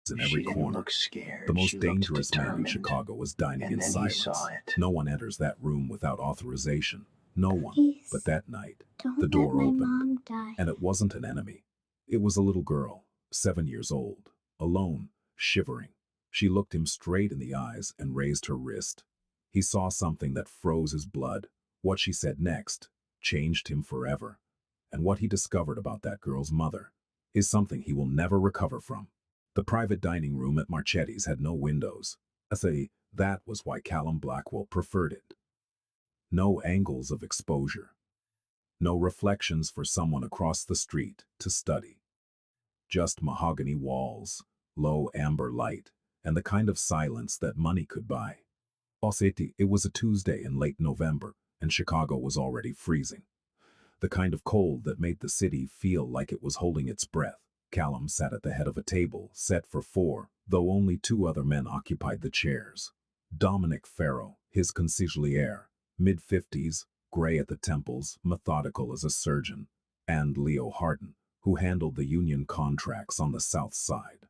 guards in every She didn't corner. look The scared. She most looked dangerous man in determined. Chicago was dining in And then he saw silence. it. No one enters that room without authorization. No one. But Please, that night, don't the let door my opened, mom die. and it wasn't an enemy. It was a little girl, 7 years old, alone, shivering. She looked him straight in the eyes and raised her wrist. He saw something that froze his blood. What she said next changed him forever. And what he discovered about that girl's mother is something he will never recover from. The private dining room at Marchetti's had no windows. That was why Callum Blackwell preferred it. No angles of exposure. No reflections for someone across the street to study. Just mahogany walls, low amber light, and the kind of silence that money could buy. It was a Tuesday in late November, and Chicago was already freezing. The kind of cold that made the city feel like it was holding its breath. Callum sat at the head of a table, set for four, though only two other men occupied the chairs. Dominic Farrow, his consigliere, mid-50s, gray at the temples, methodical as a surgeon, and Leo Hardin, who handled the union contracts on the south side.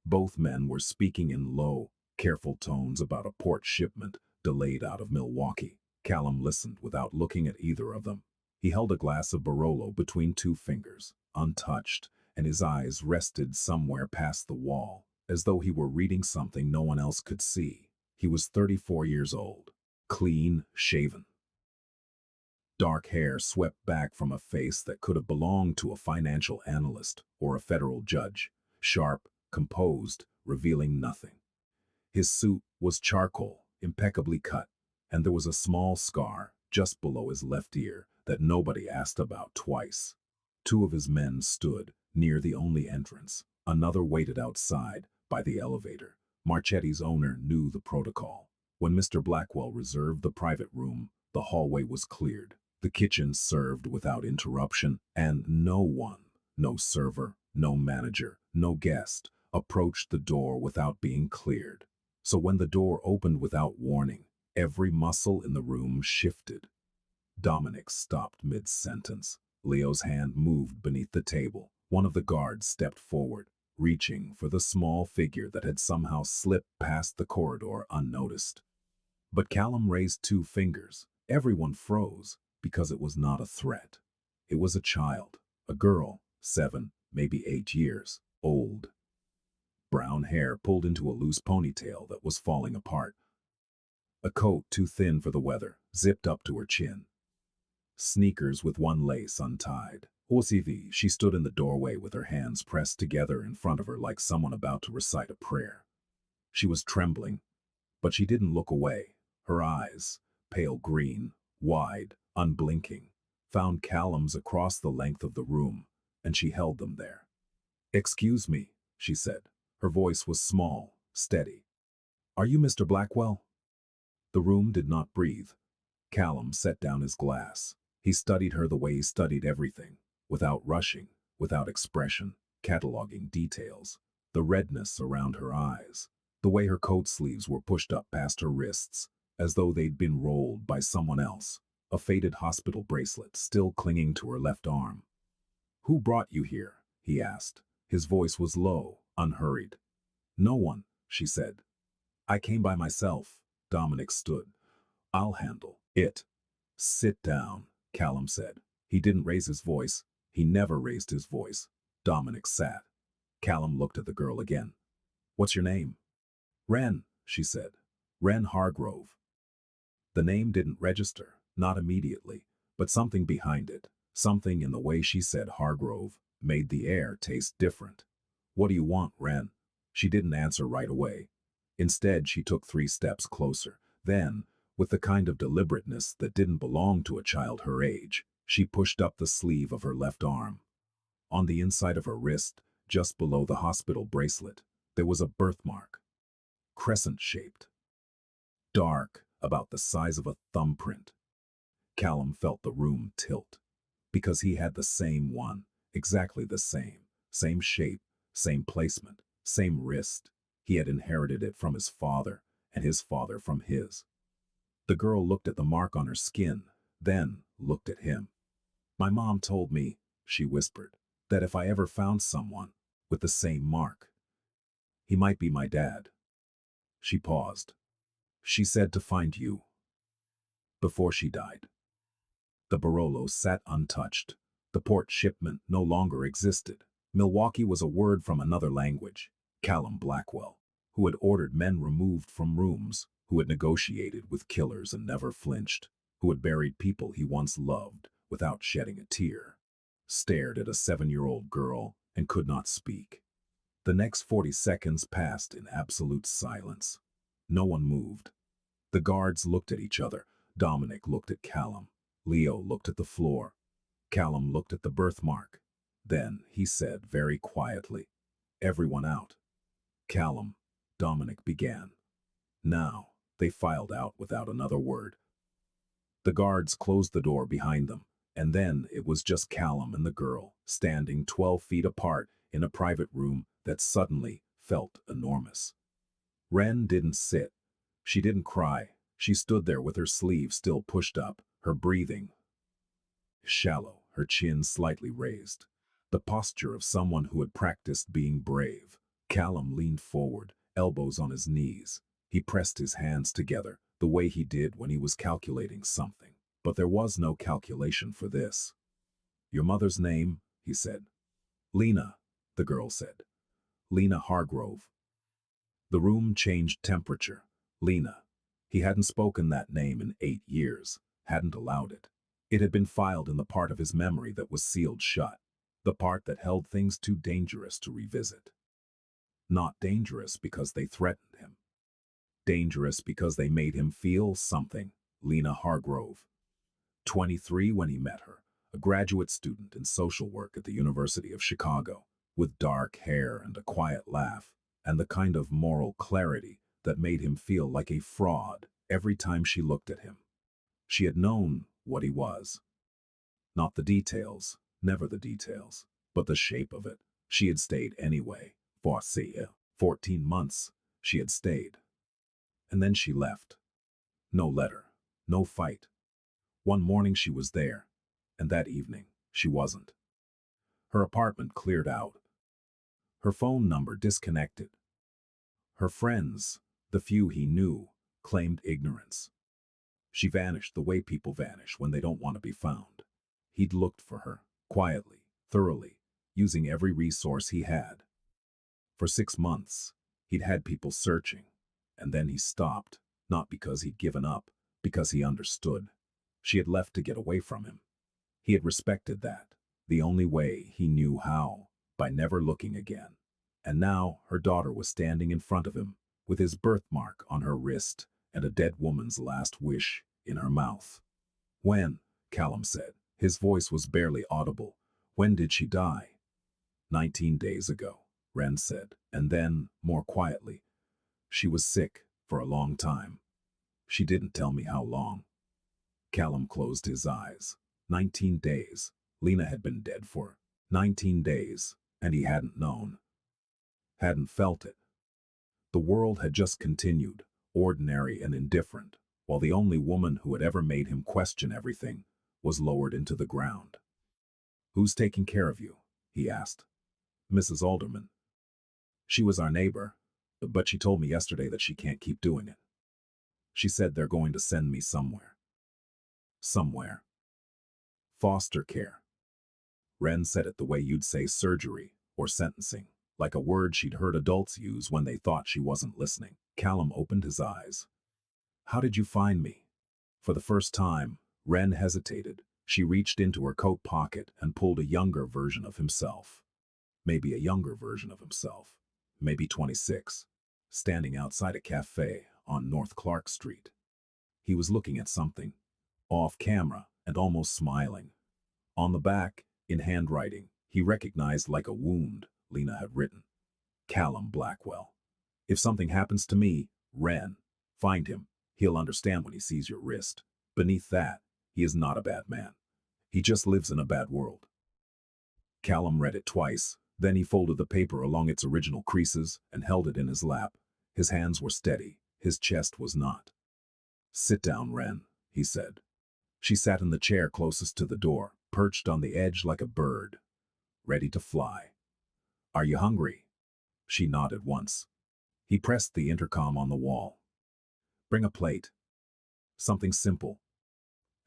Both men were speaking in low, careful tones about a port shipment delayed out of Milwaukee. Callum listened without looking at either of them. He held a glass of Barolo between two fingers, untouched, and his eyes rested somewhere past the wall, as though he were reading something no one else could see. He was 34 years old, clean shaven. Dark hair swept back from a face that could have belonged to a financial analyst or a federal judge, sharp, composed, revealing nothing. His suit was charcoal, impeccably cut, and there was a small scar just below his left ear that nobody asked about twice. Two of his men stood near the only entrance. Another waited outside by the elevator. Marchetti's owner knew the protocol. When Mr. Blackwell reserved the private room, the hallway was cleared. The kitchen served without interruption, and no one, no server, no manager, no guest, approached the door without being cleared. So when the door opened without warning, every muscle in the room shifted. Dominic stopped mid-sentence. Leo's hand moved beneath the table. One of the guards stepped forward, reaching for the small figure that had somehow slipped past the corridor unnoticed. But Callum raised two fingers. Everyone froze, because it was not a threat. It was a child, a girl, 7, maybe 8 years old. Brown hair pulled into a loose ponytail that was falling apart. A coat too thin for the weather, zipped up to her chin. Sneakers with one lace untied. She stood in the doorway with her hands pressed together in front of her like someone about to recite a prayer. She was trembling, but she didn't look away. Her eyes, pale green, wide, unblinking, found Callum's across the length of the room, and she held them there. "Excuse me," she said. Her voice was small, steady. "Are you Mr. Blackwell?" The room did not breathe. Callum set down his glass. He studied her the way he studied everything, without rushing, without expression, cataloging details. The redness around her eyes, the way her coat sleeves were pushed up past her wrists, as though they'd been rolled by someone else, a faded hospital bracelet still clinging to her left arm. "Who brought you here?" he asked. His voice was low, unhurried. "No one," she said. "I came by myself." Dominic stood. "I'll handle it." "Sit down," Callum said. He didn't raise his voice. He never raised his voice. Dominic sat. Callum looked at the girl again. "What's your name?" "Wren," she said. "Wren Hargrove." The name didn't register, not immediately, but something behind it, something in the way she said Hargrove, made the air taste different. "What do you want, Wren?" She didn't answer right away. Instead, she took 3 steps closer. Then, with the kind of deliberateness that didn't belong to a child her age, she pushed up the sleeve of her left arm. On the inside of her wrist, just below the hospital bracelet, there was a birthmark, crescent-shaped, dark, about the size of a thumbprint. Callum felt the room tilt, because he had the same one, exactly the same shape, same placement, same wrist. He had inherited it from his father, and his father from his. The girl looked at the mark on her skin, then looked at him. "My mom told me," she whispered, "that if I ever found someone with the same mark." He might be my dad. She paused. She said to find you. Before she died. The Barolo sat untouched. The port shipment no longer existed. Milwaukee was a word from another language. Callum Blackwell, who had ordered men removed from rooms, who had negotiated with killers and never flinched, who had buried people he once loved without shedding a tear, stared at a 7-year-old girl and could not speak. The next 40 seconds passed in absolute silence. No one moved. The guards looked at each other. Dominic looked at Callum. Leo looked at the floor. Callum looked at the birthmark. Then he said very quietly, "Everyone out." Callum, Dominic began. Now, they filed out without another word. The guards closed the door behind them, and then it was just Callum and the girl, standing 12 feet apart in a private room that suddenly felt enormous. Ren didn't sit. She didn't cry. She stood there with her sleeve still pushed up, her breathing shallow, her chin slightly raised. The posture of someone who had practiced being brave. Callum leaned forward, elbows on his knees. He pressed his hands together, the way he did when he was calculating something. But there was no calculation for this. "Your mother's name?" he said. "Lena," the girl said. "Lena Hargrove." The room changed temperature. Lena. He hadn't spoken that name in 8 years, hadn't allowed it. It had been filed in the part of his memory that was sealed shut, the part that held things too dangerous to revisit. Not dangerous because they threatened him. Dangerous because they made him feel something. Lena Hargrove. 23 when he met her, a graduate student in social work at the University of Chicago, with dark hair and a quiet laugh, and the kind of moral clarity that made him feel like a fraud every time she looked at him. She had known what he was. Not the details, never the details, but the shape of it. She had stayed anyway. 14 months, she had stayed. And then she left. No letter, no fight. One morning she was there, and that evening she wasn't. Her apartment cleared out. Her phone number disconnected. Her friends, the few he knew, claimed ignorance. She vanished the way people vanish when they don't want to be found. He'd looked for her, quietly, thoroughly, using every resource he had. For 6 months, he'd had people searching, and then he stopped, not because he'd given up, because he understood. She had left to get away from him. He had respected that, the only way he knew how, by never looking again. And now her daughter was standing in front of him, with his birthmark on her wrist and a dead woman's last wish in her mouth. "When?" Callum said. His voice was barely audible. "When did she die?" 19 days ago, Ren said, and then, more quietly, "She was sick for a long time. She didn't tell me how long." Callum closed his eyes. 19 days. Lena had been dead for 19 days, and he hadn't known. Hadn't felt it. The world had just continued, ordinary and indifferent, while the only woman who had ever made him question everything was lowered into the ground. "Who's taking care of you?" he asked. "Mrs. Alderman. She was our neighbor, but she told me yesterday that she can't keep doing it. She said they're going to send me somewhere." Somewhere. Foster care. Ren said it the way you'd say surgery or sentencing, like a word she'd heard adults use when they thought she wasn't listening. Callum opened his eyes. "How did you find me?" For the first time, Ren hesitated. She reached into her coat pocket and pulled a younger version of himself. Maybe a younger version of himself. Maybe 26. Standing outside a cafe on North Clark Street. He was looking at something, off camera and almost smiling. On the back, in handwriting, he recognized like a wound, Lena had written. "Callum Blackwell. If something happens to me, Ren, find him. He'll understand when he sees your wrist. Beneath that, he is not a bad man. He just lives in a bad world." Callum read it twice, then he folded the paper along its original creases and held it in his lap. His hands were steady, his chest was not. "Sit down, Ren," he said. She sat in the chair closest to the door, perched on the edge like a bird, ready to fly. "Are you hungry?" She nodded once. He pressed the intercom on the wall. Bring a plate, something simple,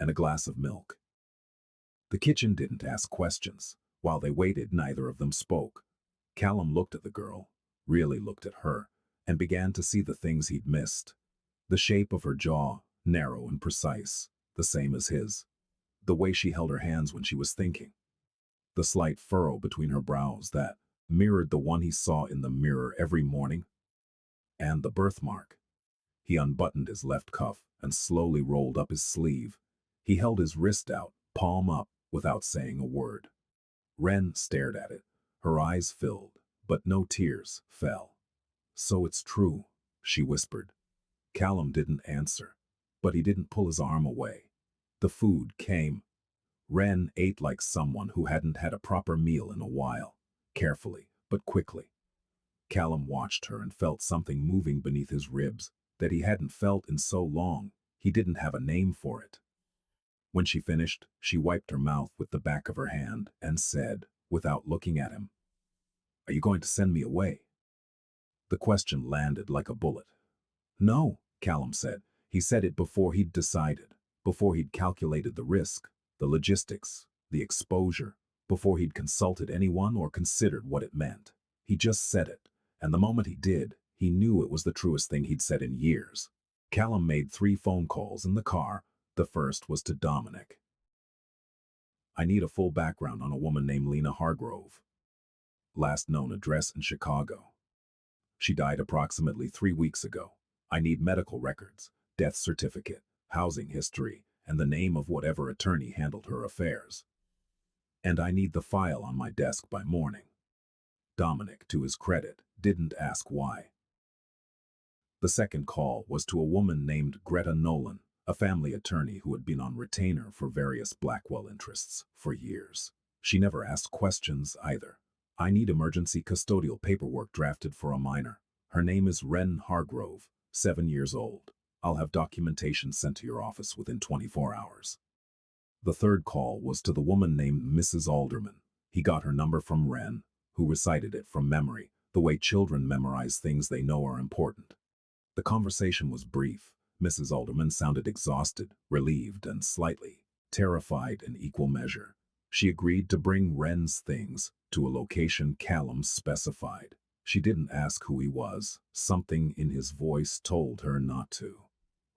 and a glass of milk. The kitchen didn't ask questions. While they waited, neither of them spoke. Callum looked at the girl, really looked at her, and began to see the things he'd missed. The shape of her jaw, narrow and precise, the same as his. The way she held her hands when she was thinking. The slight furrow between her brows that mirrored the one he saw in the mirror every morning. And the birthmark. He unbuttoned his left cuff and slowly rolled up his sleeve. He held his wrist out, palm up, without saying a word. Ren stared at it. Her eyes filled, but no tears fell. So it's true, she whispered. Callum didn't answer, but he didn't pull his arm away. The food came. Ren ate like someone who hadn't had a proper meal in a while, carefully, but quickly. Callum watched her and felt something moving beneath his ribs that he hadn't felt in so long. He didn't have a name for it. When she finished, she wiped her mouth with the back of her hand and said, without looking at him, "Are you going to send me away?" The question landed like a bullet. "No," Callum said. He said it before he'd decided, before he'd calculated the risk, the logistics, the exposure, before he'd consulted anyone or considered what it meant. He just said it, and the moment he did, he knew it was the truest thing he'd said in years. Callum made 3 phone calls in the car. The first was to Dominic. "I need a full background on a woman named Lena Hargrove. Last known address in Chicago. She died approximately 3 weeks ago. I need medical records, death certificate, housing history, and the name of whatever attorney handled her affairs. And I need the file on my desk by morning." Dominic, to his credit, didn't ask why. The second call was to a woman named Greta Nolan, a family attorney who had been on retainer for various Blackwell interests for years. She never asked questions either. "I need emergency custodial paperwork drafted for a minor. Her name is Ren Hargrove, 7 years old. I'll have documentation sent to your office within 24 hours. The third call was to the woman named Mrs. Alderman. He got her number from Ren, who recited it from memory, the way children memorize things they know are important. The conversation was brief. Mrs. Alderman sounded exhausted, relieved, and slightly terrified in equal measure. She agreed to bring Ren's things to a location Callum specified. She didn't ask who he was. Something in his voice told her not to.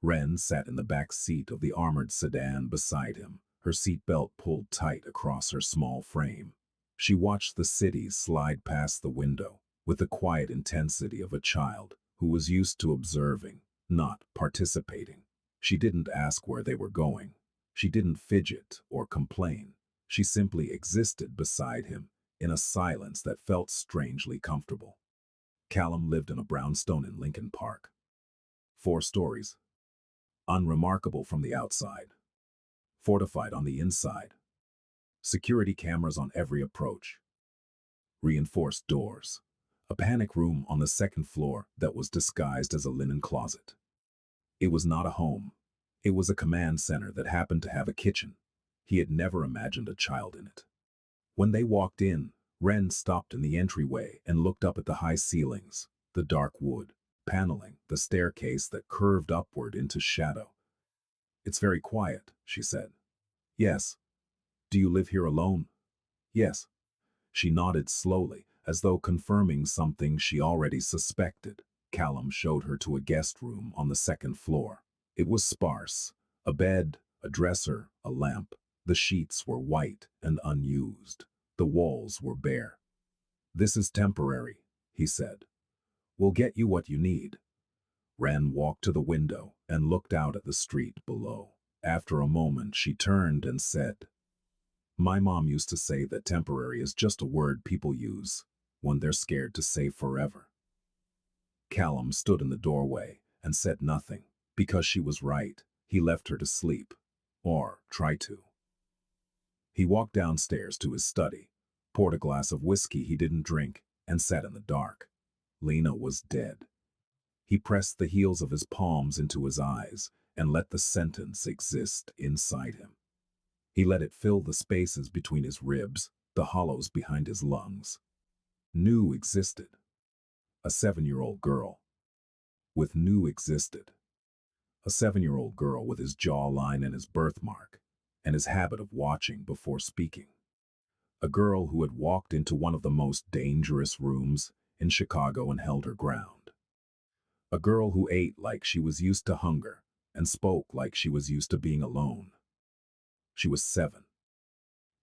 Ren sat in the back seat of the armored sedan beside him, her seatbelt pulled tight across her small frame. She watched the city slide past the window with the quiet intensity of a child who was used to observing, not participating. She didn't ask where they were going. She didn't fidget or complain. She simply existed beside him in a silence that felt strangely comfortable. Callum lived in a brownstone in Lincoln Park. 4 stories. Unremarkable from the outside. Fortified on the inside. Security cameras on every approach. Reinforced doors. A panic room on the 2nd floor that was disguised as a linen closet. It was not a home. It was a command center that happened to have a kitchen. He had never imagined a child in it. When they walked in, Ren stopped in the entryway and looked up at the high ceilings, the dark wood paneling, the staircase that curved upward into shadow. "It's very quiet," she said. "Yes." "Do you live here alone?" "Yes." She nodded slowly, as though confirming something she already suspected. Callum showed her to a guest room on the 2nd floor. It was sparse. A bed, a dresser, a lamp. The sheets were white and unused. The walls were bare. "This is temporary," he said. "We'll get you what you need." Ren walked to the window and looked out at the street below. After a moment, she turned and said, "My mom used to say that temporary is just a word people use when they're scared to say forever." Callum stood in the doorway and said nothing. Because she was right, he left her to sleep. Or try to. He walked downstairs to his study, poured a glass of whiskey he didn't drink, and sat in the dark. Lena was dead. He pressed the heels of his palms into his eyes and let the sentence exist inside him. He let it fill the spaces between his ribs, the hollows behind his lungs. New existed. A 7-year-old girl, with new existed. A 7-year-old girl with his jawline and his birthmark, and his habit of watching before speaking. A girl who had walked into one of the most dangerous rooms in Chicago and held her ground. A girl who ate like she was used to hunger and spoke like she was used to being alone. She was 7,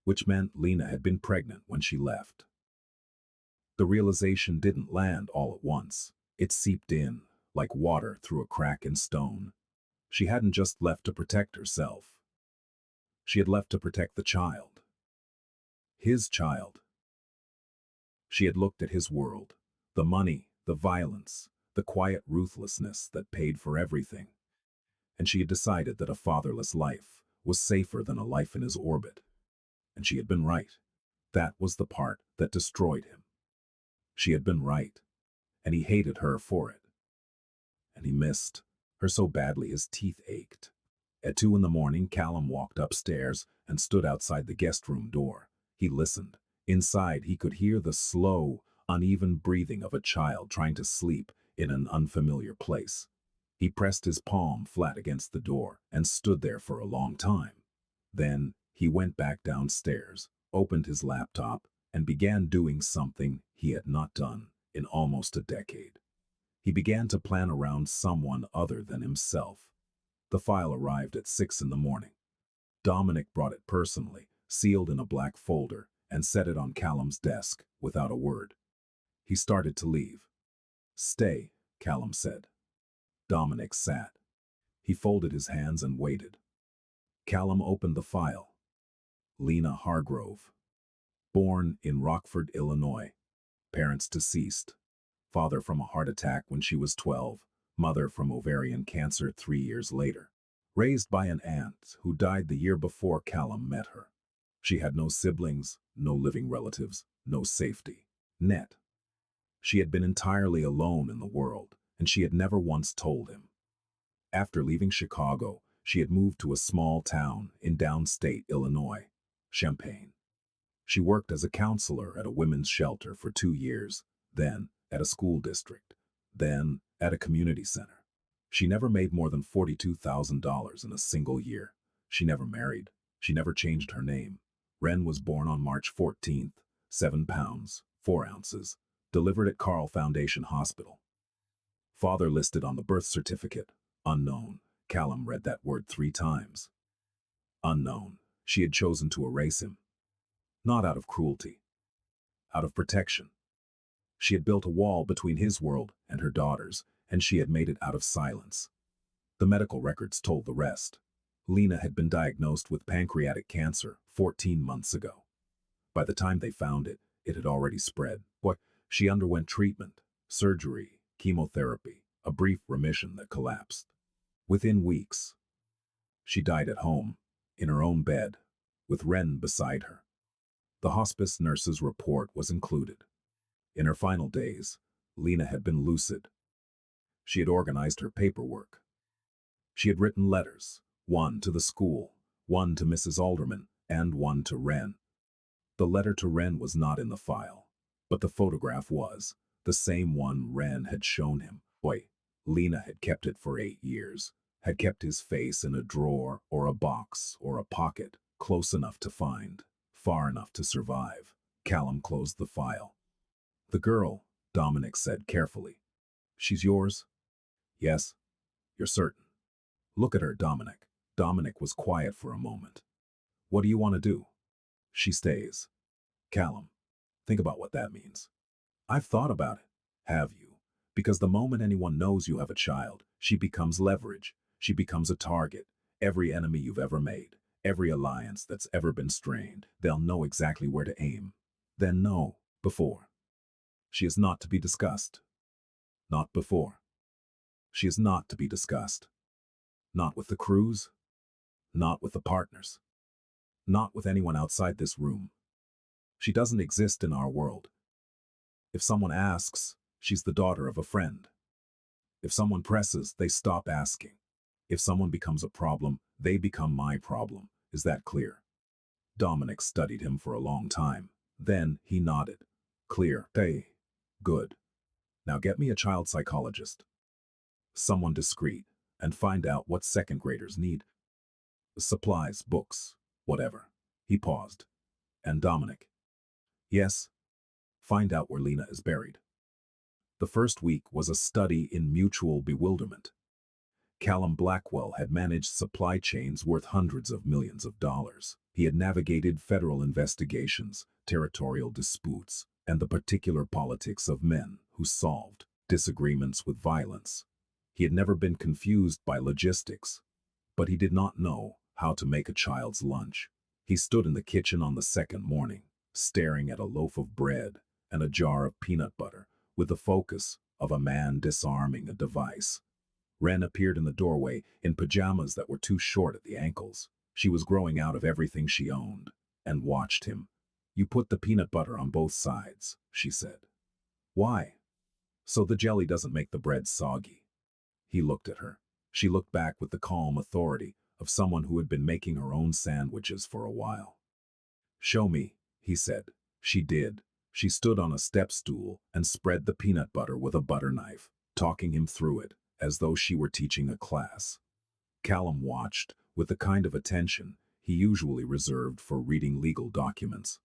which meant Lena had been pregnant when she left. The realization didn't land all at once. It seeped in, like water through a crack in stone. She hadn't just left to protect herself. She had left to protect the child. His child. She had looked at his world, the money, the violence, the quiet ruthlessness that paid for everything. And she had decided that a fatherless life was safer than a life in his orbit. And she had been right. That was the part that destroyed him. She had been right, and he hated her for it. And he missed her so badly his teeth ached. At 2 in the morning, Callum walked upstairs and stood outside the guest room door. He listened. Inside, he could hear the slow, uneven breathing of a child trying to sleep in an unfamiliar place. He pressed his palm flat against the door and stood there for a long time. Then he went back downstairs, opened his laptop, and began doing something he had not done in almost a decade. He began to plan around someone other than himself. The file arrived at 6 in the morning. Dominic brought it personally, sealed in a black folder, and set it on Callum's desk without a word. He started to leave. "Stay," Callum said. Dominic sat. He folded his hands and waited. Callum opened the file. Lena Hargrove. Born in Rockford, Illinois. Parents deceased. Father from a heart attack when she was 12. Mother from ovarian cancer 3 years later. Raised by an aunt who died the year before Callum met her. She had no siblings, no living relatives, no safety net. She had been entirely alone in the world, and she had never once told him. After leaving Chicago, she had moved to a small town in downstate Illinois, Champaign. She worked as a counselor at a women's shelter for 2 years, then at a school district, then at a community center. She never made more than $42,000 in a single year. She never married. She never changed her name. Ren was born on March 14th, 7 pounds, 4 ounces, delivered at Carl Foundation Hospital. Father listed on the birth certificate, unknown. Callum read that word 3 times. Unknown. She had chosen to erase him. Not out of cruelty. Out of protection. She had built a wall between his world and her daughter's, and she had made it out of silence. The medical records told the rest. Lena had been diagnosed with pancreatic cancer 14 months ago. By the time they found it, it had already spread. She underwent treatment, surgery, chemotherapy, a brief remission that collapsed. Within weeks, she died at home, in her own bed, with Ren beside her. The hospice nurse's report was included. In her final days, Lena had been lucid. She had organized her paperwork. She had written letters, one to the school, one to Mrs. Alderman, and one to Ren. The letter to Ren was not in the file, but the photograph was, the same one Ren had shown him. Lena had kept it for 8 years, had kept his face in a drawer or a box or a pocket, close enough to find, far enough to survive. Callum closed the file. "The girl," Dominic said carefully. "She's yours?" "Yes." "You're certain?" "Look at her, Dominic." Dominic was quiet for a moment. "What do you want to do?" "She stays." "Callum, think about what that means." "I've thought about it." "Have you?" "Because the moment anyone knows you have a child, she becomes leverage. She becomes a target. Every enemy you've ever made, every alliance that's ever been strained, they'll know exactly where to aim. Then no, before. She is not to be discussed. Not before. She is not to be discussed. Not with the crews. Not with the partners. Not with anyone outside this room. She doesn't exist in our world. If someone asks, she's the daughter of a friend. If someone presses, they stop asking. If someone becomes a problem, they become my problem. Is that clear?" Dominic studied him for a long time. Then he nodded. "Clear. Hey. Good. Now get me a child psychologist." someone discreet, and find out what second graders need. Supplies, books, whatever. He paused. And Dominic. Yes, find out where Lena is buried. The first week was a study in mutual bewilderment. Callum Blackwell had managed supply chains worth hundreds of millions of dollars. He had navigated federal investigations, territorial disputes, and the particular politics of men who solved disagreements with violence. He had never been confused by logistics, but he did not know how to make a child's lunch. He stood in the kitchen on the second morning, staring at a loaf of bread and a jar of peanut butter with the focus of a man disarming a device. Wren appeared in the doorway in pajamas that were too short at the ankles. She was growing out of everything she owned, and watched him. You put the peanut butter on both sides, she said. Why? So the jelly doesn't make the bread soggy. He looked at her. She looked back with the calm authority of someone who had been making her own sandwiches for a while. Show me, he said. She did. She stood on a step stool and spread the peanut butter with a butter knife, talking him through it, as though she were teaching a class. Callum watched with the kind of attention he usually reserved for reading legal documents.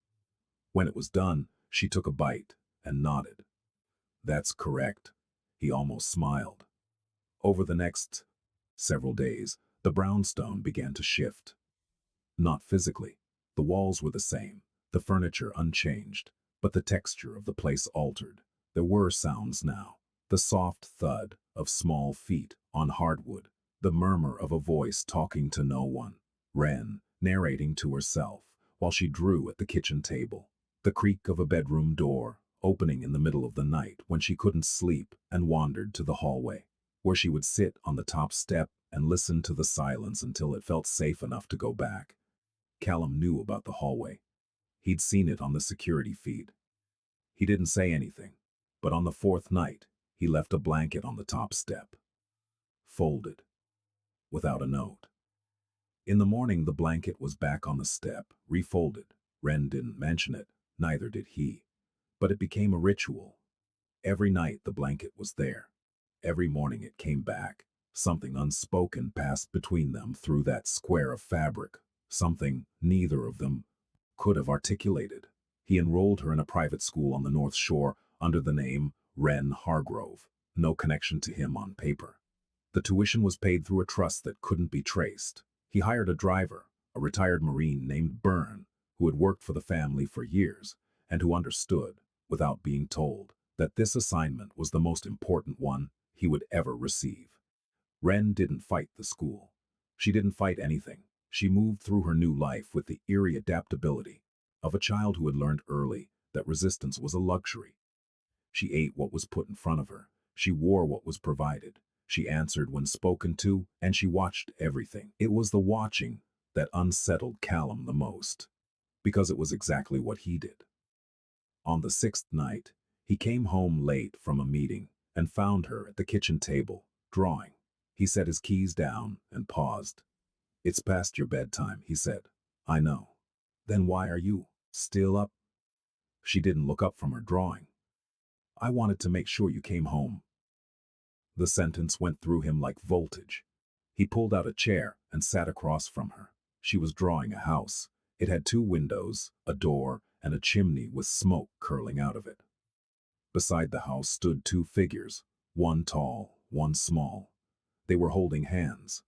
When it was done, she took a bite and nodded. That's correct. He almost smiled. Over the next several days, the brownstone began to shift. Not physically. The walls were the same, the furniture unchanged, but the texture of the place altered. There were sounds now. The soft thud of small feet on hardwood, the murmur of a voice talking to no one, Wren narrating to herself while she drew at the kitchen table, the creak of a bedroom door opening in the middle of the night when she couldn't sleep and wandered to the hallway, where she would sit on the top step and listen to the silence until it felt safe enough to go back. Callum knew about the hallway. He'd seen it on the security feed. He didn't say anything, but on the fourth night, he left a blanket on the top step. Folded. Without a note. In the morning, the blanket was back on the step, refolded. Wren didn't mention it, neither did he. But it became a ritual. Every night the blanket was there. Every morning it came back. Something unspoken passed between them through that square of fabric. Something neither of them could have articulated. He enrolled her in a private school on the North Shore under the name Wren Hargrove. No connection to him on paper. The tuition was paid through a trust that couldn't be traced. He hired a driver, a retired Marine named Byrne, who had worked for the family for years and who understood, without being told, that this assignment was the most important one he would ever receive. Wren didn't fight the school. She didn't fight anything. She moved through her new life with the eerie adaptability of a child who had learned early that resistance was a luxury. She ate what was put in front of her. She wore what was provided. She answered when spoken to, and she watched everything. It was the watching that unsettled Callum the most, because it was exactly what he did. On the sixth night, he came home late from a meeting and found her at the kitchen table, drawing. He set his keys down and paused. It's past your bedtime, he said. I know. Then why are you still up? She didn't look up from her drawing. I wanted to make sure you came home. The sentence went through him like voltage. He pulled out a chair and sat across from her. She was drawing a house. It had 2 windows, a door, and a chimney with smoke curling out of it. Beside the house stood 2 figures, one tall, one small. They were holding hands.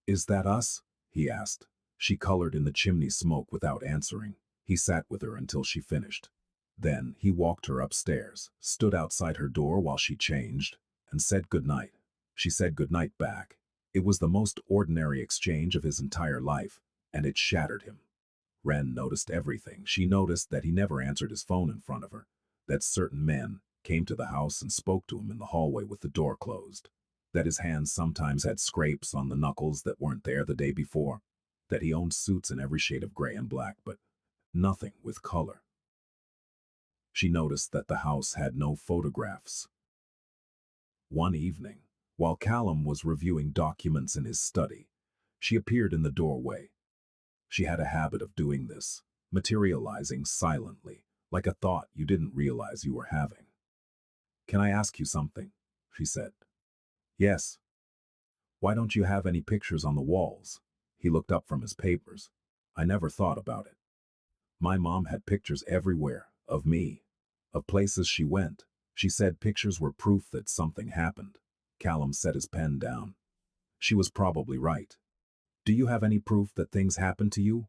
Is that us? He asked. She colored in the chimney smoke without answering. He sat with her until she finished. Then he walked her upstairs, stood outside her door while she changed, and said goodnight. She said goodnight back. It was the most ordinary exchange of his entire life, and it shattered him. Wren noticed everything. She noticed that he never answered his phone in front of her, that certain men came to the house and spoke to him in the hallway with the door closed, that his hands sometimes had scrapes on the knuckles that weren't there the day before, that he owned suits in every shade of gray and black, but nothing with color. She noticed that the house had no photographs. One evening, while Callum was reviewing documents in his study, she appeared in the doorway. She had a habit of doing this, materializing silently, like a thought you didn't realize you were having. Can I ask you something? She said. Yes. Why don't you have any pictures on the walls? He looked up from his papers. I never thought about it. My mom had pictures everywhere, of me, of places she went. She said pictures were proof that something happened. Callum set his pen down. She was probably right. Do you have any proof that things happened to you?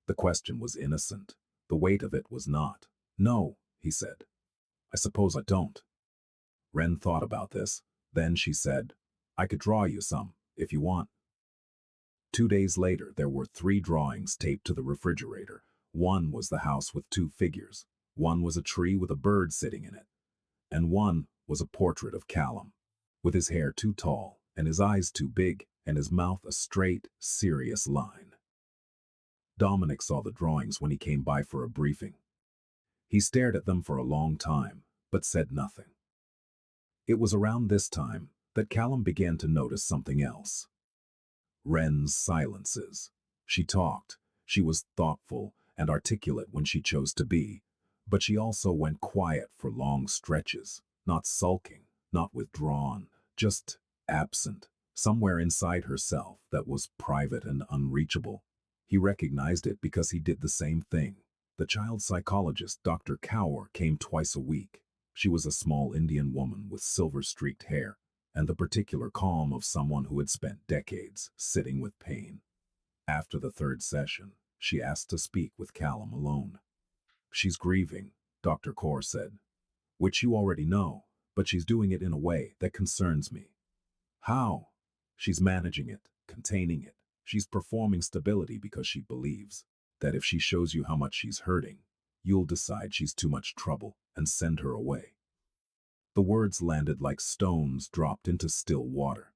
The question was innocent. The weight of it was not. No, he said. I suppose I don't. Ren thought about this. Then she said, I could draw you some, if you want. 2 days later, there were 3 drawings taped to the refrigerator. One was the house with 2 figures. One was a tree with a bird sitting in it. And one was a portrait of Callum, with his hair too tall, and his eyes too big, and his mouth a straight, serious line. Dominic saw the drawings when he came by for a briefing. He stared at them for a long time, but said nothing. It was around this time that Callum began to notice something else. Ren's silences. She talked. She was thoughtful and articulate when she chose to be, but she also went quiet for long stretches, not sulking, not withdrawn, just absent, somewhere inside herself that was private and unreachable. He recognized it because he did the same thing. The child psychologist, Dr. Kaur, came twice a week. She was a small Indian woman with silver-streaked hair, and the particular calm of someone who had spent decades sitting with pain. After the 3rd session, she asked to speak with Callum alone. She's grieving, Dr. Kaur said, which you already know, but she's doing it in a way that concerns me. How? She's managing it, containing it. She's performing stability because she believes that if she shows you how much she's hurting, you'll decide she's too much trouble and send her away. The words landed like stones dropped into still water.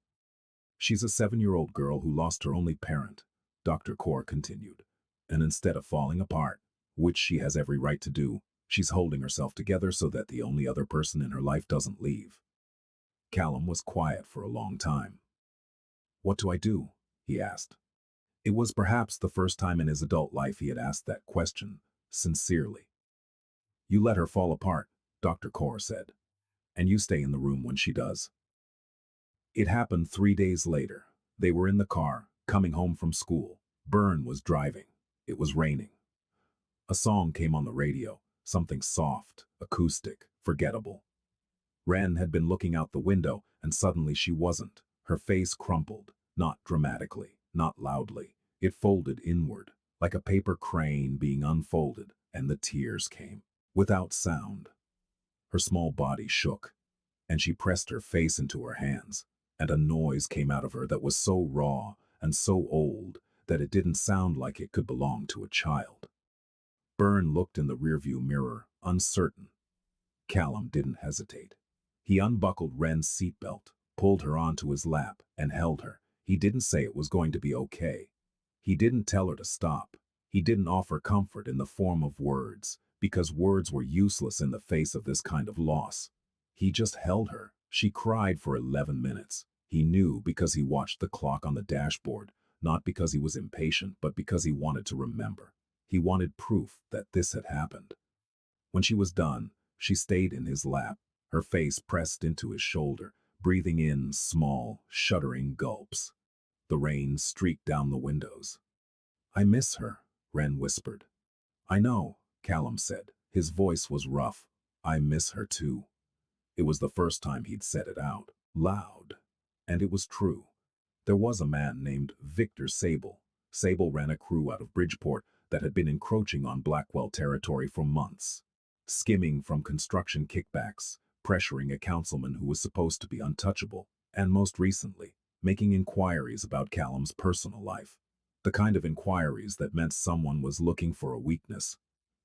She's a 7-year-old girl who lost her only parent, Dr. Kaur continued, and instead of falling apart, which she has every right to do, she's holding herself together so that the only other person in her life doesn't leave. Callum was quiet for a long time. What do I do? He asked. It was perhaps the first time in his adult life he had asked that question, sincerely. You let her fall apart, Dr. Kaur said, and you stay in the room when she does. It happened 3 days later. They were in the car, coming home from school. Byrne was driving. It was raining. A song came on the radio, something soft, acoustic, forgettable. Ren had been looking out the window, and suddenly she wasn't. Her face crumpled, not dramatically, not loudly. It folded inward, like a paper crane being unfolded, and the tears came, without sound. Her small body shook, and she pressed her face into her hands, and a noise came out of her that was so raw and so old that it didn't sound like it could belong to a child. Byrne looked in the rearview mirror, uncertain. Callum didn't hesitate. He unbuckled Ren's seatbelt, pulled her onto his lap, and held her. He didn't say it was going to be okay. He didn't tell her to stop. He didn't offer comfort in the form of words, because words were useless in the face of this kind of loss. He just held her. She cried for 11 minutes. He knew because he watched the clock on the dashboard, not because he was impatient, but because he wanted to remember. He wanted proof that this had happened. When she was done, she stayed in his lap, her face pressed into his shoulder, breathing in small, shuddering gulps. The rain streaked down the windows. I miss her, Ren whispered. I know, Callum said. His voice was rough. I miss her too. It was the first time he'd said it out, loud. And it was true. There was a man named Victor Sable. Sable ran a crew out of Bridgeport that had been encroaching on Blackwell territory for months, skimming from construction kickbacks, pressuring a councilman who was supposed to be untouchable, and most recently, making inquiries about Callum's personal life. The kind of inquiries that meant someone was looking for a weakness.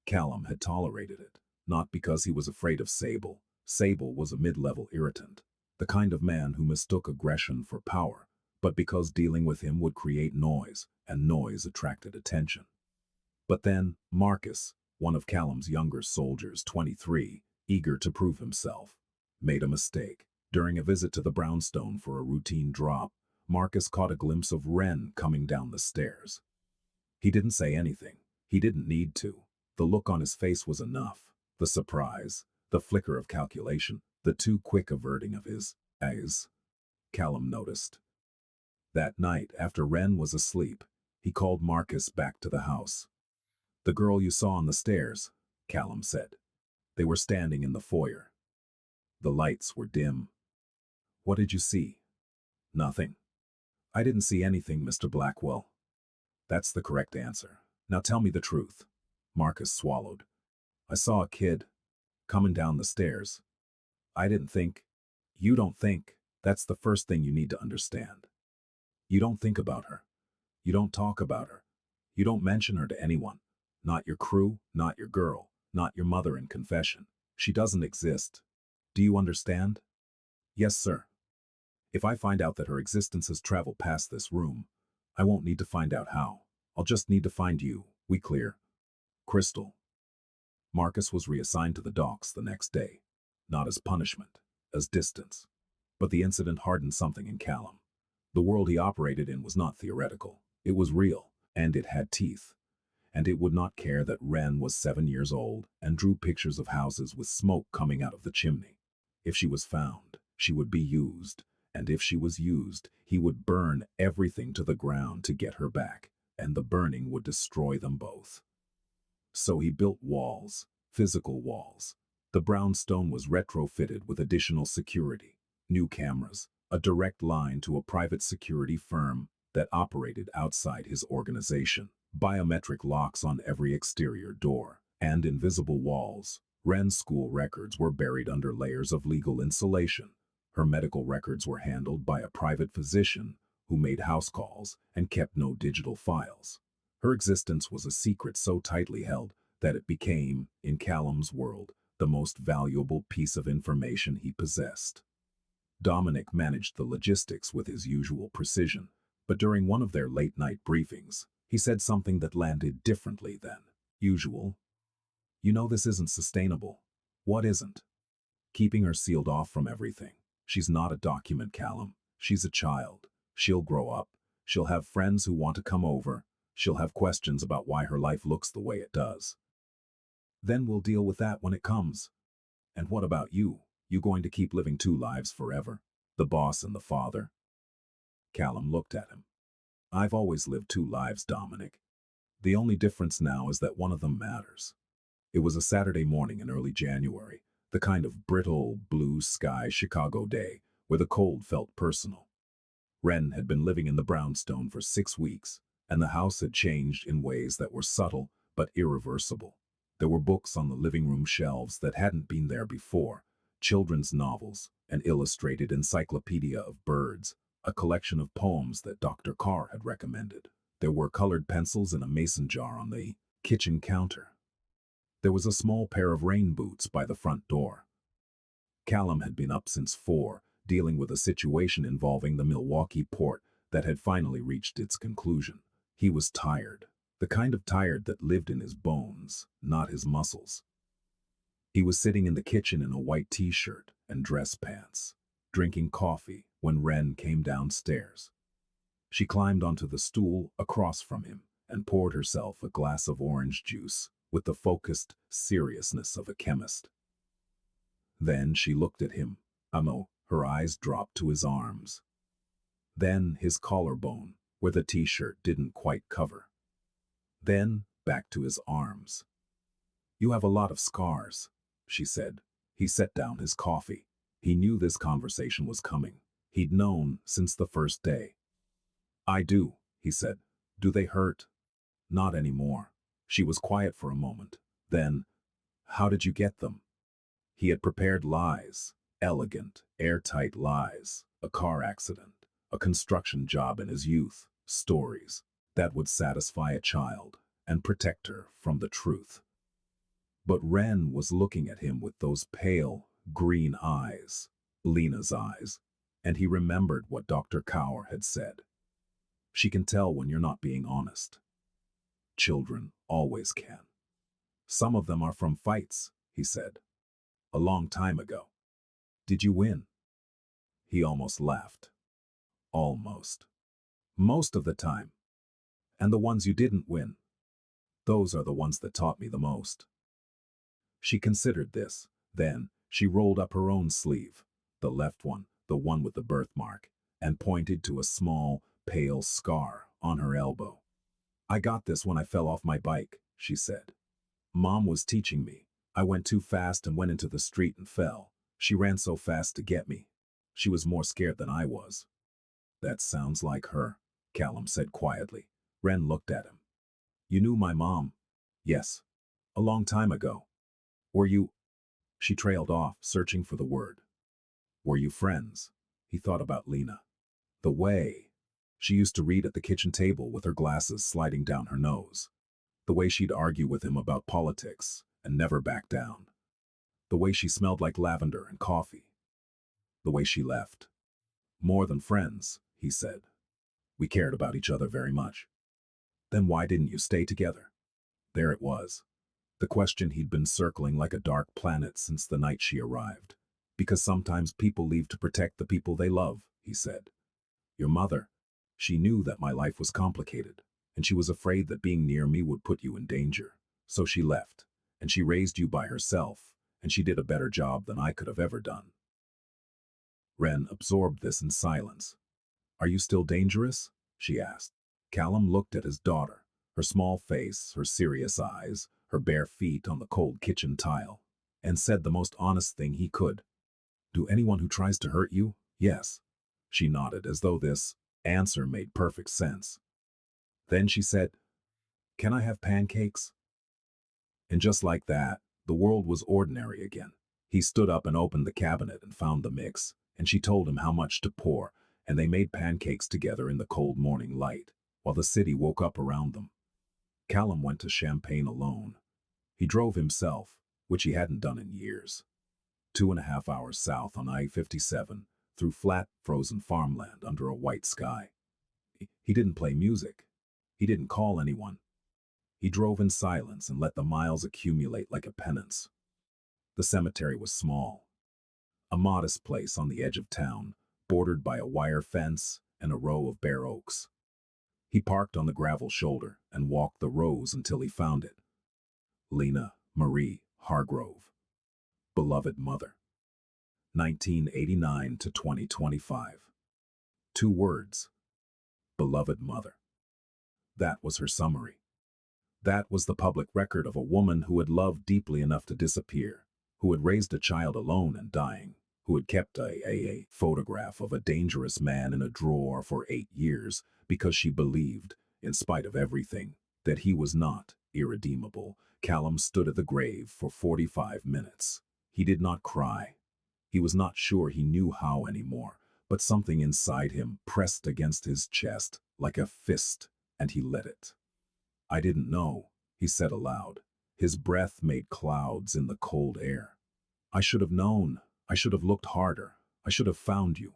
Callum had tolerated it, not because he was afraid of Sable. Sable was a mid-level irritant, the kind of man who mistook aggression for power, but because dealing with him would create noise, and noise attracted attention. But then, Marcus, one of Callum's younger soldiers, 23, eager to prove himself, made a mistake. During a visit to the brownstone for a routine drop, Marcus caught a glimpse of Ren coming down the stairs. He didn't say anything. He didn't need to. The look on his face was enough. The surprise, the flicker of calculation, the too quick averting of his eyes. Callum noticed. That night, after Ren was asleep, he called Marcus back to the house. "The girl you saw on the stairs," Callum said. "They were standing in the foyer. The lights were dim." "What did you see?" "Nothing." "I didn't see anything, Mr. Blackwell." "That's the correct answer. Now tell me the truth." Marcus swallowed. "I saw a kid coming down the stairs. I didn't think." "You don't think. That's the first thing you need to understand. You don't think about her. You don't talk about her. You don't mention her to anyone. Not your crew, not your girl, not your mother in confession. She doesn't exist. Do you understand?" "Yes, sir. If I find out that her existence has traveled past this room, I won't need to find out how. I'll just need to find you. We clear?" "Crystal." Marcus was reassigned to the docks the next day, not as punishment, as distance. But the incident hardened something in Callum. The world he operated in was not theoretical. It was real, and it had teeth. And it would not care that Ren was 7 years old and drew pictures of houses with smoke coming out of the chimney. If she was found, she would be used, and if she was used, he would burn everything to the ground to get her back, and the burning would destroy them both. So he built walls, physical walls. The brownstone was retrofitted with additional security, new cameras, a direct line to a private security firm that operated outside his organization, biometric locks on every exterior door, and invisible walls. Ren's school records were buried under layers of legal insulation. Her medical records were handled by a private physician who made house calls and kept no digital files. Her existence was a secret so tightly held that it became, in Callum's world, the most valuable piece of information he possessed. Dominic managed the logistics with his usual precision, but during one of their late-night briefings, he said something that landed differently than usual. "You know this isn't sustainable." "What isn't?" "Keeping her sealed off from everything. She's not a document, Callum. She's a child. She'll grow up. She'll have friends who want to come over. She'll have questions about why her life looks the way it does. Then we'll deal with that when it comes." "And what about you? You going to keep living two lives forever? The boss and the father?" Callum looked at him. "I've always lived two lives, Dominic. The only difference now is that one of them matters." It was a Saturday morning in early January, the kind of brittle, blue sky Chicago day where the cold felt personal. Ren had been living in the brownstone for 6 weeks, and the house had changed in ways that were subtle but irreversible. There were books on the living room shelves that hadn't been there before, children's novels, an illustrated encyclopedia of birds, a collection of poems that Dr. Carr had recommended. There were colored pencils in a mason jar on the kitchen counter. There was a small pair of rain boots by the front door. Callum had been up since 4, dealing with a situation involving the Milwaukee port that had finally reached its conclusion. He was tired, the kind of tired that lived in his bones, not his muscles. He was sitting in the kitchen in a white t-shirt and dress pants, drinking coffee when Ren came downstairs. She climbed onto the stool across from him and poured herself a glass of orange juice with the focused seriousness of a chemist. Then she looked at him. Her eyes dropped to his arms. Then his collarbone, where the t-shirt didn't quite cover. Then back to his arms. "You have a lot of scars," she said. He set down his coffee. He knew this conversation was coming. He'd known since the first day. "I do," he said. "Do they hurt?" "Not anymore." She was quiet for a moment. Then, "How did you get them?" He had prepared lies, elegant, airtight lies, a car accident, a construction job in his youth, stories that would satisfy a child and protect her from the truth. But Ren was looking at him with those pale, green eyes, Lena's eyes, and he remembered what Dr. Kaur had said. "She can tell when you're not being honest." Children always can. "Some of them are from fights," he said. "A long time ago." "Did you win?" He almost laughed. "Almost. Most of the time. And the ones you didn't win, those are the ones that taught me the most." She considered this. Then she rolled up her own sleeve, the left one, the one with the birthmark, and pointed to a small, pale scar on her elbow. I got this when I fell off my bike, she said. Mom was teaching me. I went too fast and went into the street and fell. She ran so fast to get me. She was more scared than I was. That sounds like her, Callum said quietly. Ren looked at him. You knew my mom? Yes. A long time ago. Were you? She trailed off, searching for the word. Were you friends? He thought about Lena. The way. She used to read at the kitchen table with her glasses sliding down her nose. The way she'd argue with him about politics and never back down. The way she smelled like lavender and coffee. The way she left. More than friends, he said. We cared about each other very much. Then why didn't you stay together? There it was. The question he'd been circling like a dark planet since the night she arrived. Because sometimes people leave to protect the people they love, he said. Your mother. She knew that my life was complicated, and she was afraid that being near me would put you in danger. So she left, and she raised you by herself, and she did a better job than I could have ever done. Ren absorbed this in silence. Are you still dangerous? She asked. Callum looked at his daughter, her small face, her serious eyes, her bare feet on the cold kitchen tile, and said the most honest thing he could. Do anyone who tries to hurt you? Yes. She nodded as though this answer made perfect sense. Then she said, Can I have pancakes? And just like that, the world was ordinary again. He stood up and opened the cabinet and found the mix, and she told him how much to pour, and they made pancakes together in the cold morning light, while the city woke up around them. Callum went to Champagne alone. He drove himself, which he hadn't done in years. 2.5 hours south on I-57, through flat, frozen farmland under a white sky. He didn't play music. He didn't call anyone. He drove in silence and let the miles accumulate like a penance. The cemetery was small. A modest place on the edge of town, bordered by a wire fence and a row of bare oaks. He parked on the gravel shoulder and walked the rows until he found it. Lena Marie Hargrove. Beloved mother. 1989 to 2025. 2 words. Beloved mother. That was her summary. That was the public record of a woman who had loved deeply enough to disappear, who had raised a child alone and dying, who had kept a photograph of a dangerous man in a drawer for 8 years because she believed, in spite of everything, that he was not irredeemable. Callum stood at the grave for 45 minutes. He did not cry. He was not sure he knew how anymore, but something inside him pressed against his chest like a fist, and he let it. I didn't know, he said aloud. His breath made clouds in the cold air. I should have known. I should have looked harder. I should have found you.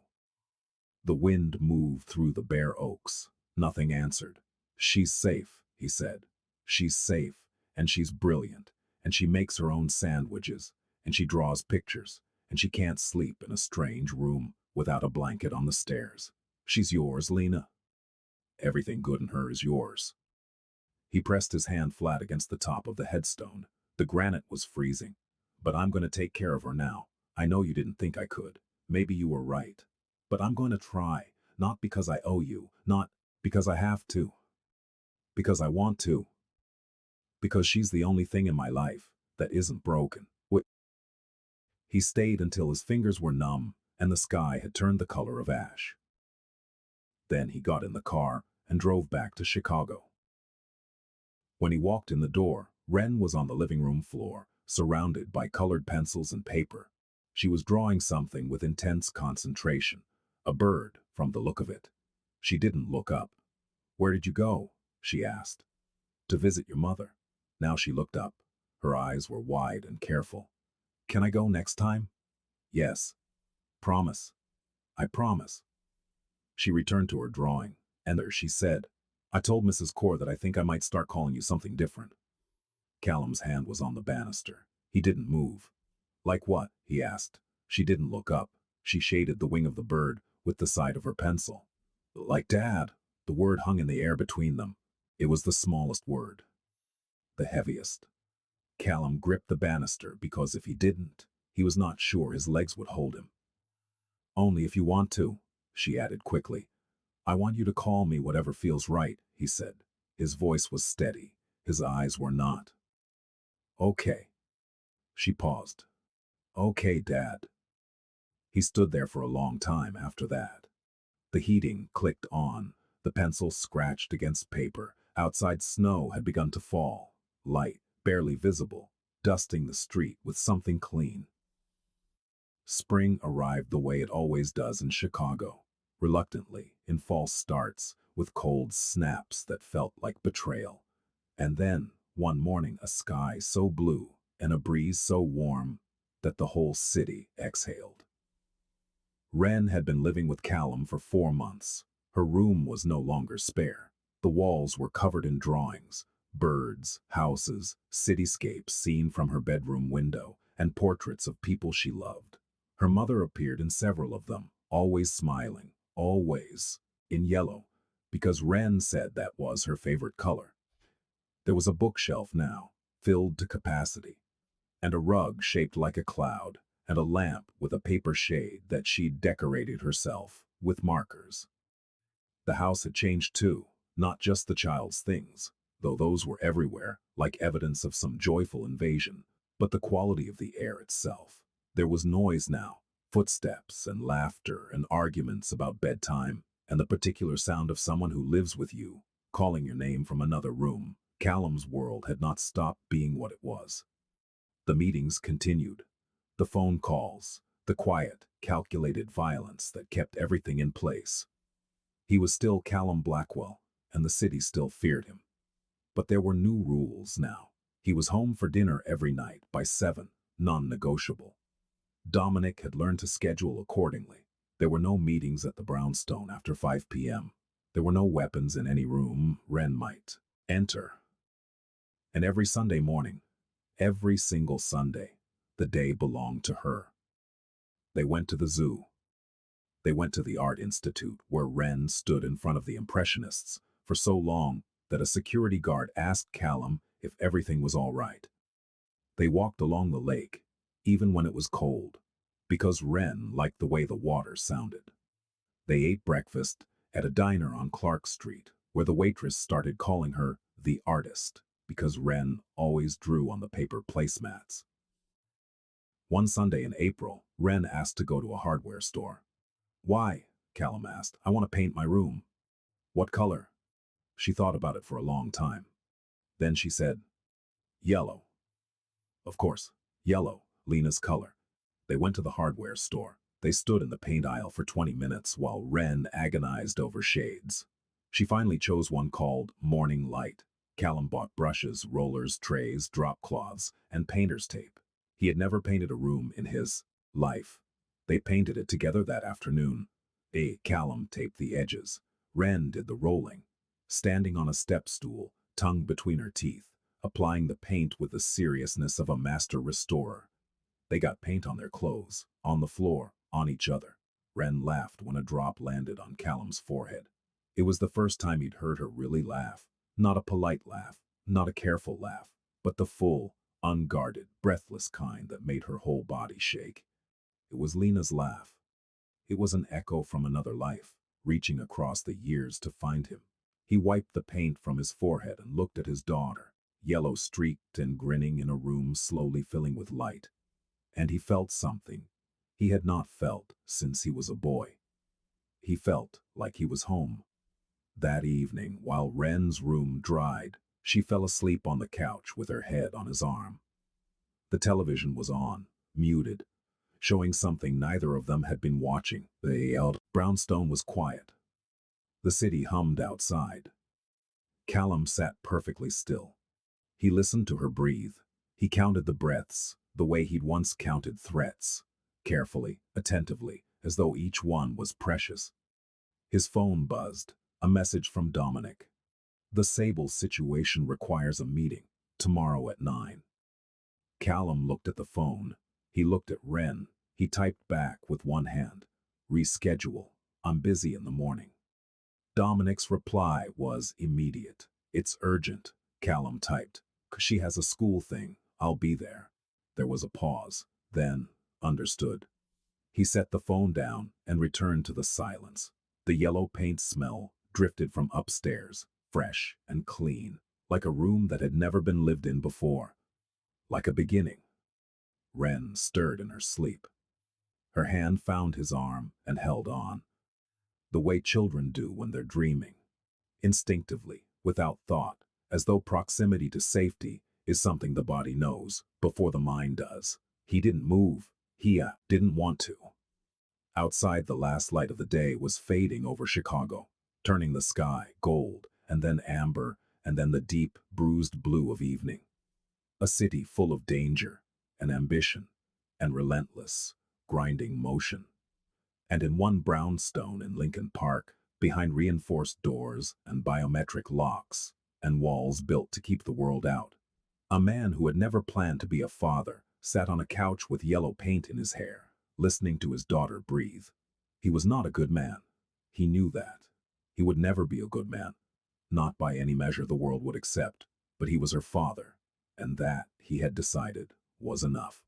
The wind moved through the bare oaks. Nothing answered. She's safe, he said. She's safe, and she's brilliant, and she makes her own sandwiches, and she draws pictures, and she can't sleep in a strange room without a blanket on the stairs. She's yours, Lena. Everything good in her is yours. He pressed his hand flat against the top of the headstone. The granite was freezing. But I'm going to take care of her now. I know you didn't think I could. Maybe you were right. But I'm going to try, not because I owe you, not because I have to. Because I want to. Because she's the only thing in my life that isn't broken. He stayed until his fingers were numb and the sky had turned the color of ash. Then he got in the car and drove back to Chicago. When he walked in the door, Ren was on the living room floor, surrounded by colored pencils and paper. She was drawing something with intense concentration, a bird from the look of it. She didn't look up. Where did you go? She asked. To visit your mother. Now she looked up. Her eyes were wide and careful. Can I go next time? Yes. Promise. I promise. She returned to her drawing, and there she said, I told Mrs. Core that I think I might start calling you something different. Callum's hand was on the banister. He didn't move. Like what? He asked. She didn't look up. She shaded the wing of the bird with the side of her pencil. Like Dad. The word hung in the air between them. It was the smallest word. The heaviest. Callum gripped the banister because if he didn't, he was not sure his legs would hold him. Only if you want to, she added quickly. I want you to call me whatever feels right, he said. His voice was steady. His eyes were not. Okay. She paused. Okay, Dad. He stood there for a long time after that. The heating clicked on. The pencil scratched against paper. Outside snow had begun to fall. Light, barely visible, dusting the street with something clean. Spring arrived the way it always does in Chicago, reluctantly, in false starts, with cold snaps that felt like betrayal. And then, one morning, a sky so blue and a breeze so warm that the whole city exhaled. Wren had been living with Callum for 4 months. Her room was no longer spare. The walls were covered in drawings, birds, houses, cityscapes seen from her bedroom window, and portraits of people she loved. Her mother appeared in several of them, always smiling, always in yellow, because Wren said that was her favorite color. There was a bookshelf now, filled to capacity, and a rug shaped like a cloud, and a lamp with a paper shade that she'd decorated herself with markers. The house had changed too, not just the child's things, though those were everywhere, like evidence of some joyful invasion, but the quality of the air itself. There was noise now, footsteps and laughter and arguments about bedtime, and the particular sound of someone who lives with you, calling your name from another room. Callum's world had not stopped being what it was. The meetings continued. The phone calls, the quiet, calculated violence that kept everything in place. He was still Callum Blackwell, and the city still feared him. But there were new rules now. He was home for dinner every night by 7, non-negotiable. Dominic had learned to schedule accordingly. There were no meetings at the brownstone after 5 p.m. There were no weapons in any room Wren might enter. And every Sunday morning, every single Sunday, the day belonged to her. They went to the zoo. They went to the Art Institute, where Wren stood in front of the Impressionists for so long that a security guard asked Callum if everything was all right. They walked along the lake, even when it was cold, because Wren liked the way the water sounded. They ate breakfast at a diner on Clark Street, where the waitress started calling her the artist, because Wren always drew on the paper placemats. One Sunday in April, Wren asked to go to a hardware store. Why? Callum asked. I want to paint my room. What color? She thought about it for a long time. Then she said, yellow. Of course, yellow, Lena's color. They went to the hardware store. They stood in the paint aisle for 20 minutes while Wren agonized over shades. She finally chose one called Morning Light. Callum bought brushes, rollers, trays, drop cloths, and painter's tape. He had never painted a room in his life. They painted it together that afternoon. Callum taped the edges. Wren did the rolling, standing on a step stool, tongue between her teeth, applying the paint with the seriousness of a master restorer. They got paint on their clothes, on the floor, on each other. Wren laughed when a drop landed on Callum's forehead. It was the first time he'd heard her really laugh. Not a polite laugh, not a careful laugh, but the full, unguarded, breathless kind that made her whole body shake. It was Lena's laugh. It was an echo from another life, reaching across the years to find him. He wiped the paint from his forehead and looked at his daughter, yellow-streaked and grinning in a room slowly filling with light. And he felt something he had not felt since he was a boy. He felt like he was home. That evening, while Wren's room dried, she fell asleep on the couch with her head on his arm. The television was on, muted, showing something neither of them had been watching. The brownstone was quiet. The city hummed outside. Callum sat perfectly still. He listened to her breathe. He counted the breaths, the way he'd once counted threats, carefully, attentively, as though each one was precious. His phone buzzed, a message from Dominic. The Sable situation requires a meeting, tomorrow at 9. Callum looked at the phone. He looked at Wren. He typed back with one hand. Reschedule. I'm busy in the morning. Dominic's reply was immediate. It's urgent, Callum typed. She has a school thing. I'll be there. There was a pause. Then, understood. He set the phone down and returned to the silence. The yellow paint smell drifted from upstairs, fresh and clean, like a room that had never been lived in before. Like a beginning. Ren stirred in her sleep. Her hand found his arm and held on, the way children do when they're dreaming. Instinctively, without thought, as though proximity to safety is something the body knows before the mind does. He didn't move. He didn't want to. Outside, the last light of the day was fading over Chicago, turning the sky gold, and then amber, and then the deep, bruised blue of evening. A city full of danger, and ambition, and relentless, grinding motion. And in one brownstone in Lincoln Park, behind reinforced doors and biometric locks, and walls built to keep the world out, a man who had never planned to be a father sat on a couch with yellow paint in his hair, listening to his daughter breathe. He was not a good man. He knew that. He would never be a good man, not by any measure the world would accept, but he was her father, and that, he had decided, was enough.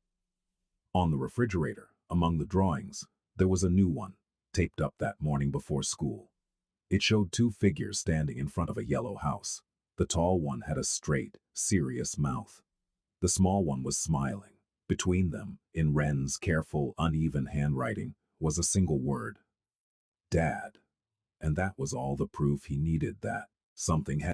On the refrigerator, among the drawings, there was a new one, taped up that morning before school. It showed two figures standing in front of a yellow house. The tall one had a straight, serious mouth. The small one was smiling. Between them, in Ren's careful, uneven handwriting, was a single word. Dad. And that was all the proof he needed that something had